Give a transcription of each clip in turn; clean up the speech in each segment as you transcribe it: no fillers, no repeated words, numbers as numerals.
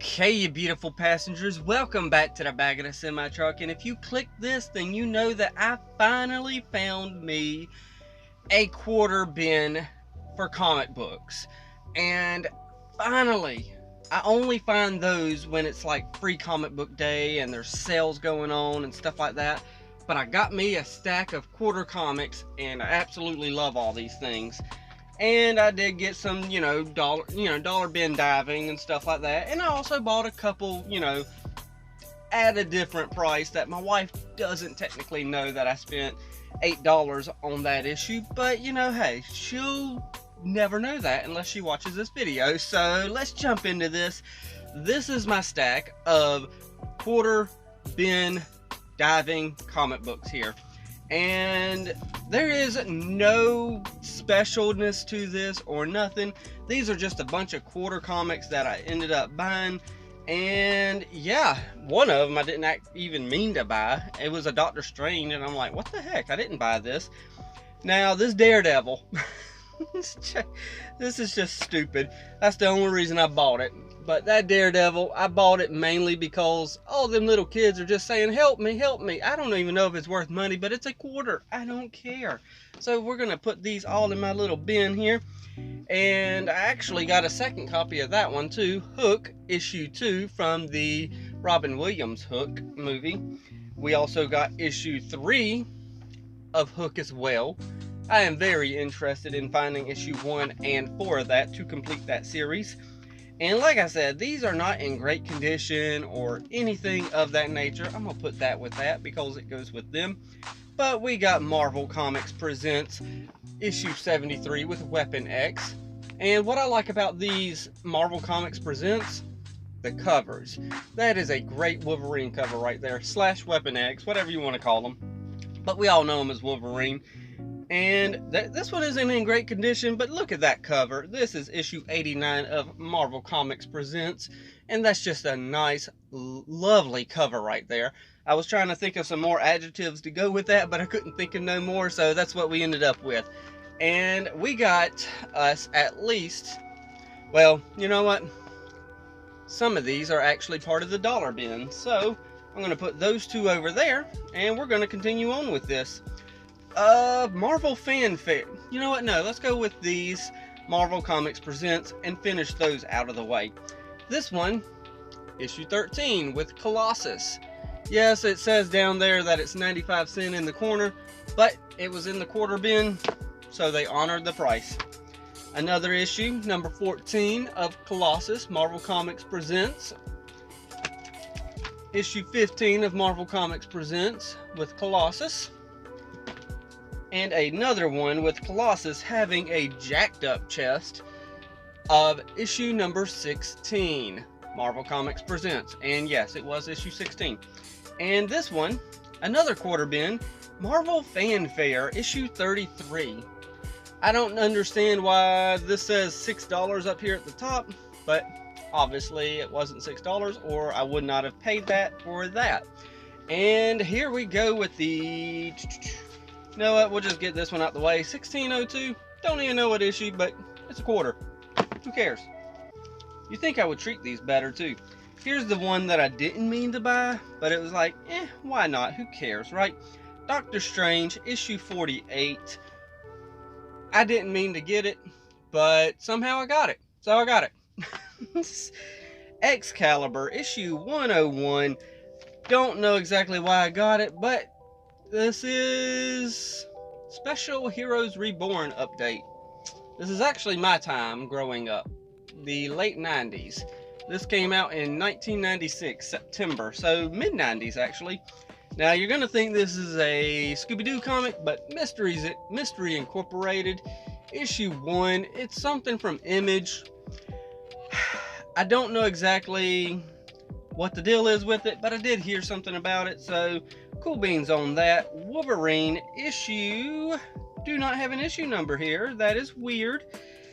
Okay, you beautiful passengers, welcome back to the back of the semi-truck. And if you click this, then you know that I finally found me a quarter bin for comic books. And finally, I only find those when it's like free comic book day and there's sales going on and stuff like that. But I got me a stack of quarter comics and I absolutely love all these things. And I did get some, dollar bin diving and stuff like that. And I also bought a couple, at a different price that my wife doesn't technically know that I spent $8 on that issue. But, hey, she'll never know that unless she watches this video. So let's jump into this. This is my stack of quarter bin diving comic books here. And there is no specialness to this or nothing. These are just a bunch of quarter comics that I ended up buying. And yeah, one of them I didn't even mean to buy. It was a Doctor Strange, and I'm like, what the heck? I didn't buy this. Now, this Daredevil, this is just stupid. That's the only reason I bought it. But that Daredevil, I bought it mainly because all them little kids are just saying, help me, help me. I don't even know if it's worth money, but it's a quarter. I don't care. So we're going to put these all in my little bin here. And I actually got a second copy of that one too. Hook, issue 2 from the Robin Williams Hook movie. We also got issue 3 of Hook as well. I am very interested in finding issue 1 and 4 of that to complete that series. And like I said, these are not in great condition or anything of that nature. I'm going to put that with that because it goes with them. But we got Marvel Comics Presents issue 73 with Weapon X. And what I like about these Marvel Comics Presents, the covers. That is a great Wolverine cover right there. / Weapon X, whatever you want to call them. But we all know him as Wolverine. And this one isn't in great condition, but look at that cover. This is issue 89 of Marvel Comics Presents, and that's just a nice, lovely cover right there. I was trying to think of some more adjectives to go with that, but I couldn't think of no more, so that's what we ended up with. And we got us at least, well, you know what? Some of these are actually part of the dollar bin, so I'm going to put those two over there, and we're going to continue on with this. Marvel Fanfare. You know what? No, let's go with these Marvel Comics Presents and finish those out of the way. This one, issue 13 with Colossus. Yes, it says down there that it's 95 cents in the corner, but it was in the quarter bin, so they honored the price. Another issue, number 14 of Colossus, Marvel Comics Presents. Issue 15 of Marvel Comics Presents with Colossus. And another one with Colossus having a jacked up chest of issue number 16. Marvel Comics Presents. And yes, it was issue 16. And this one, another quarter bin, Marvel Fanfare, issue 33. I don't understand why this says $6 up here at the top, but obviously it wasn't $6 or I would not have paid that for that. And here we go with the... You know what, we'll just get this one out the way. 1602, don't even know what issue, but it's a quarter. Who cares? You think I would treat these better too. Here's the one that I didn't mean to buy, but it was like, why not? Who cares, right? Doctor Strange, issue 48. I didn't mean to get it, but somehow I got it. So I got it. Excalibur, issue 101. Don't know exactly why I got it, but this is Special Heroes Reborn update. This is actually my time growing up, the late 90s. This came out in 1996, September, so mid-90s actually. Now you're gonna think this is a Scooby-Doo comic, but Mystery Incorporated, issue 1. It's something from Image. I don't know exactly what the deal is with it, but I did hear something about it, so cool beans on that. Wolverine issue, do not have an issue number here. That is weird.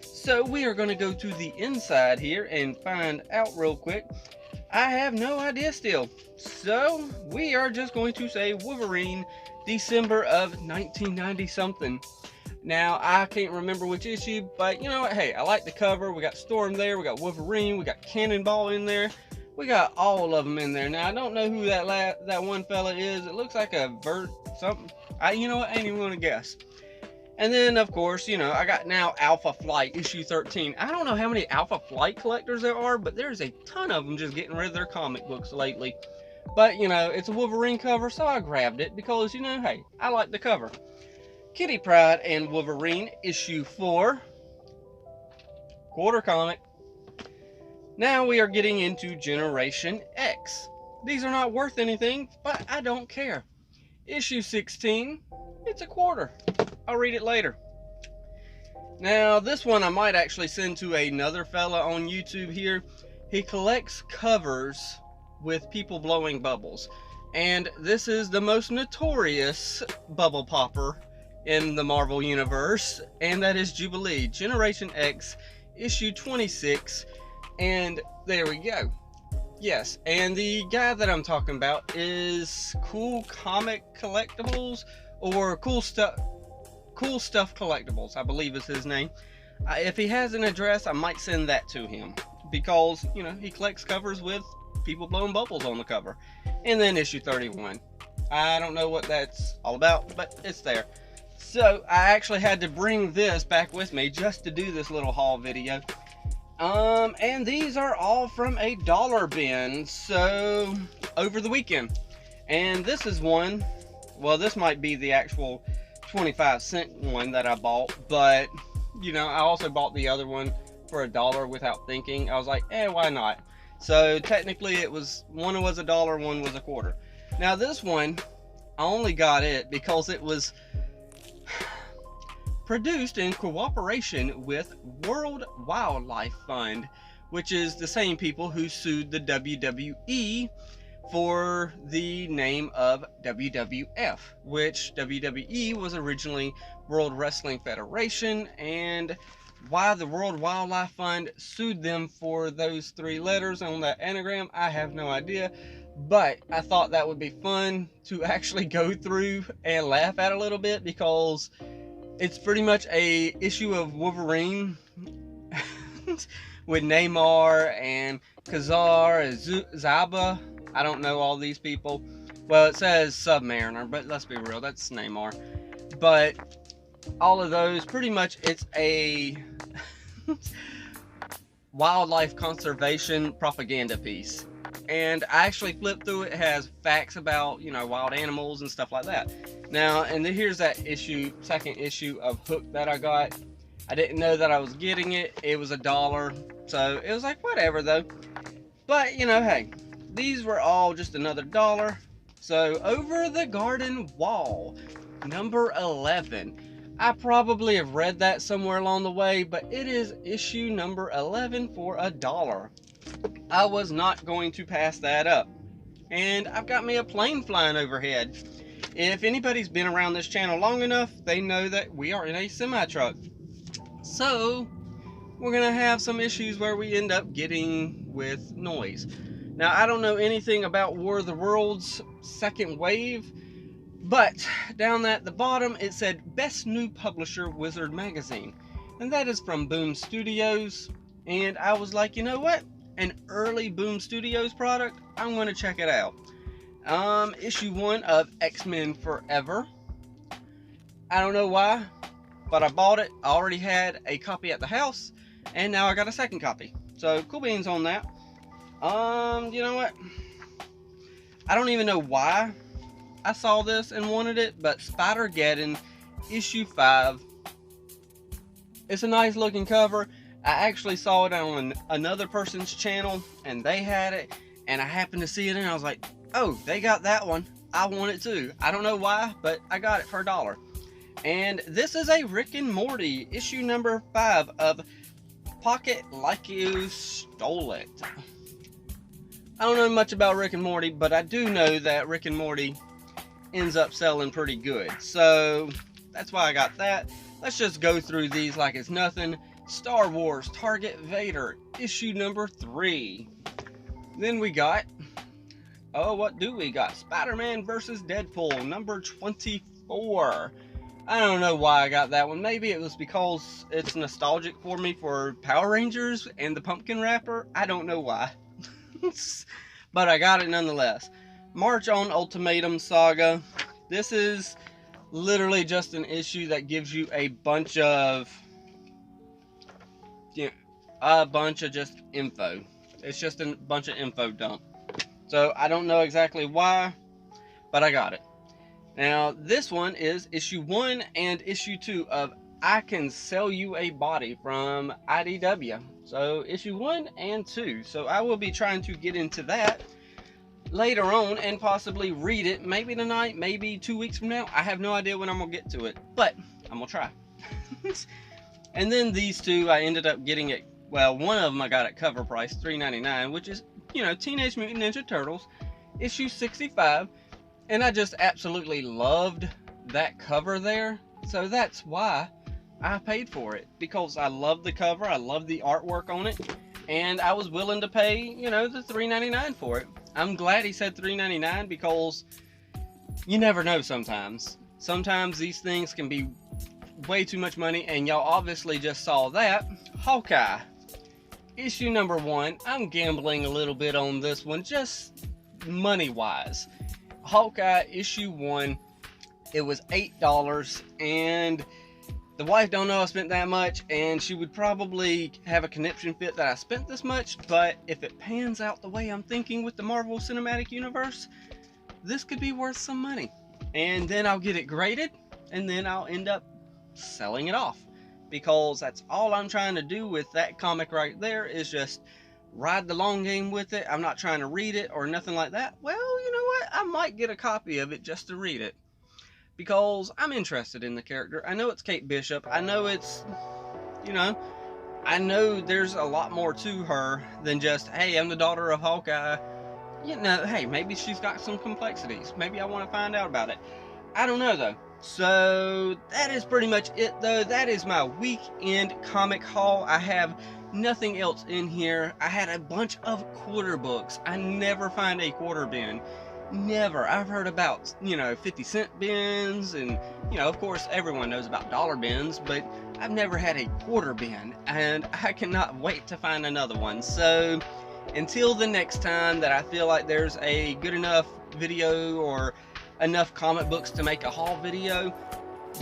So we are going to go to the inside here and find out real quick. I have no idea still. So we are just going to say Wolverine, December of 1990 something. Now, I can't remember which issue, but you know what? Hey, I like the cover. We got Storm there. We got Wolverine. We got Cannonball in there. We got all of them in there. Now, I don't know who that one fella is. It looks like a something. You know what? I ain't even going to guess. And then, of course, you know, I got now Alpha Flight, issue 13. I don't know how many Alpha Flight collectors there are, but there's a ton of them just getting rid of their comic books lately. But, you know, it's a Wolverine cover, so I grabbed it because, you know, hey, I like the cover. Kitty Pryde and Wolverine, issue 4. Quarter comic. Now we are getting into Generation X. These are not worth anything, but I don't care. Issue 16, it's a quarter. I'll read it later. Now, this one I might actually send to another fella on YouTube here. He collects covers with people blowing bubbles. And this is the most notorious bubble popper in the Marvel Universe. And that is Jubilee, Generation X, issue 26. And there we go. Yes, and the guy that I'm talking about is Cool Comic Collectibles, or Cool Stuff Collectibles, I believe is his name. If he has an address, I might send that to him, because, you know, he collects covers with people blowing bubbles on the cover. And then issue 31. I don't know what that's all about, but it's there. So I actually had to bring this back with me just to do this little haul video. And these are all from a dollar bin, so over the weekend. And this is one, well, this might be the actual 25-cent one that I bought, but, you know, I also bought the other one for $1 without thinking. I was like, why not? So technically it was, one was $1, one was a quarter. Now this one, I only got it because it was produced in cooperation with World Wildlife Fund, which is the same people who sued the WWE for the name of WWF, which WWE was originally World Wrestling Federation, and why the World Wildlife Fund sued them for those 3 letters on that anagram, I have no idea. But I thought that would be fun to actually go through and laugh at a little bit, because it's pretty much a issue of Wolverine with Namor and Kazar and Zaba. I don't know all these people. Well, it says Submariner, but let's be real, that's Namor. But all of those, pretty much it's a wildlife conservation propaganda piece. And I actually flipped through it. It has facts about, you know, wild animals and stuff like that. Now, and then here's that issue, second issue of Hook that I got. I didn't know that I was getting it. It was $1, so it was like, whatever though. But, you know, hey, these were all just another $1. So, Over the Garden Wall, number 11. I probably have read that somewhere along the way, but it is issue number 11 for $1. I was not going to pass that up. And I've got me a plane flying overhead. If anybody's been around this channel long enough, they know that we are in a semi-truck. So, we're going to have some issues where we end up getting with noise. Now, I don't know anything about War of the Worlds second wave, but down at the bottom it said Best New Publisher Wizard Magazine. And that is from Boom Studios. And I was like, you know what? An early Boom Studios product, I'm going to check it out. Issue 1 of X-Men Forever. I don't know why, but I bought it. I already had a copy at the house, and now I got a second copy. So, cool beans on that. You know what? I don't even know why I saw this and wanted it, but Spider-Geddon, issue 5. It's a nice looking cover. I actually saw it on another person's channel, and they had it, and I happened to see it, and I was like, oh, they got that one. I want it too. I don't know why, but I got it for $1. And this is a Rick and Morty, issue number 5 of Pocket Like You Stole It. I don't know much about Rick and Morty, but I do know that Rick and Morty ends up selling pretty good. So, that's why I got that. Let's just go through these like it's nothing. Star Wars Target Vader, issue number 3. Then we got, oh, what do we got? Spider-Man vs. Deadpool, number 24. I don't know why I got that one. Maybe it was because it's nostalgic for me for Power Rangers and the pumpkin wrapper. I don't know why. But I got it nonetheless. March on Ultimatum Saga. This is literally just an issue that gives you a bunch of just info. It's just a bunch of info dump. So I don't know exactly why, but I got it. Now this one is issue 1 and issue 2 of I Can Sell You a Body from IDW. So issue 1 and 2. So I will be trying to get into that later on and possibly read it, maybe tonight, maybe 2 weeks from now. I have no idea when I'm gonna get to it, but I'm gonna try. And then these two I ended up getting it. Well, one of them I got at cover price, $3.99, which is, you know, Teenage Mutant Ninja Turtles issue 65, and I just absolutely loved that cover there. So that's why I paid for it, because I love the cover, I love the artwork on it, and I was willing to pay, you know, the $3.99 for it. I'm glad he said $3.99, because you never know sometimes. Sometimes these things can be way too much money, and y'all obviously just saw that. Hawkeye, issue number 1. I'm gambling a little bit on this one, just money-wise. Hawkeye, issue 1. It was $8, and the wife don't know I spent that much, and she would probably have a conniption fit that I spent this much, but if it pans out the way I'm thinking with the Marvel Cinematic Universe, this could be worth some money. And then I'll get it graded, and then I'll end up selling it off, because that's all I'm trying to do with that comic right there, is just ride the long game with it. I'm not trying to read it or nothing like that. Well, you know what? I might get a copy of it just to read it, because I'm interested in the character. I know it's Kate Bishop. I know it's, you know, I know there's a lot more to her than just, hey, I'm the daughter of Hawkeye. You know, hey, maybe she's got some complexities. Maybe I want to find out about it. I don't know, though. So that is pretty much it, though. That is my weekend comic haul. I have nothing else in here. I had a bunch of quarter books. I never find a quarter bin. Never. I've heard about, you know, 50-cent bins, and, you know, of course everyone knows about dollar bins, but I've never had a quarter bin, and I cannot wait to find another one. So until the next time that I feel like there's a good enough video or enough comic books to make a haul video,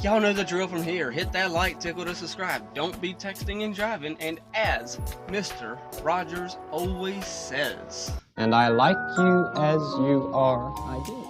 y'all know the drill from here. Hit that like, tickle to subscribe. Don't be texting and driving, and as Mr. Rogers always says, and I like you as you are, I do.